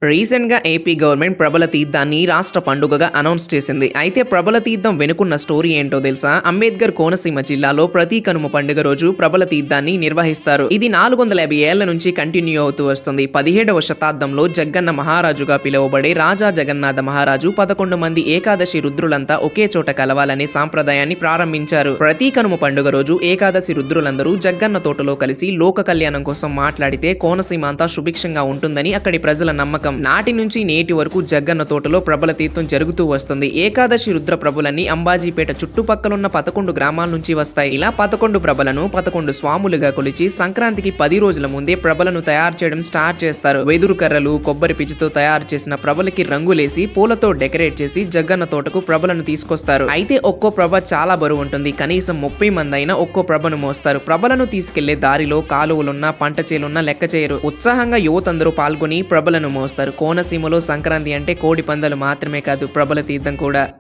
Recent గా AP government ప్రబల తీర్థాన్ని రాష్ట్ర పండుగగా అనౌన్స్ చేసింది. అయితే ప్రబల తీర్థం వెనుకున్న స్టోరీ ఏంటో తెలుసా? అంబేద్కర్ కోనసీమ జిల్లాలో ప్రతి కనుమ పండుగ రోజు ప్రబల తీర్థాన్ని నిర్వహిస్తారు. ఇది 450 ఏళ్ల నుంచి కంటిన్యూ అవుతూ వస్తుంది. 17వ శతాబ్దంలో జగ్గన్న మహారాజుగా పిలువబడే రాజా జగన్నాథ మహారాజు 11 మంది ఏకాదశి రుద్రులంతా ఒకే చోట కలవాలనే సాంప్రదాయాన్ని ప్రారంభించారు. ప్రతి కనుమ పండుగ రోజు ఏకాదశి రుద్రులందరూ జగ్గన్న తోటలో కలిసి లోక కళ్యాణం కోసం మాట్లాడితే కోనసీమ అంతా సుభిక్షంగా ఉంటుందని అక్కడి ప్రజల నమ్మకం. నాటి నుంచి నేటి వరకు జగ్గన్న తోటలో ప్రబల తీర్థం జరుగుతూ వస్తుంది. ఏకాదశి రుద్ర ప్రభులన్నీ అంబాజీపేట చుట్టుపక్కలున్న 11 గ్రామాల నుంచి వస్తాయి. ఇలా 11 ప్రభలను 11 స్వాములుగా కొలిచి సంక్రాంతికి 10 రోజుల ముందే ప్రభలను తయారు చేయడం స్టార్ట్ చేస్తారు. వెదురు కర్రలు, కొబ్బరి పిచ్చితో తయారు చేసిన ప్రభలకి రంగులేసి పూలతో డెకరేట్ చేసి జగ్గన్న తోటకు ప్రభలను తీసుకొస్తారు. అయితే ఒక్కో ప్రభ చాలా బరువు ఉంటుంది. కనీసం 30 మంది అయినా ఒక్కో ప్రభను మోస్తారు. ప్రభలను తీసుకెళ్లే దారిలో కాలువలున్నా పంట చేలున్నా లెక్క చేయరు. ఉత్సాహంగా యువతందరూ పాల్గొని ప్రభలను మోస్తారు. కోనసీమలో సంక్రాంతి అంటే కోడి పందాలు మాత్రమే కాదు, ప్రబల తీర్థం కూడా.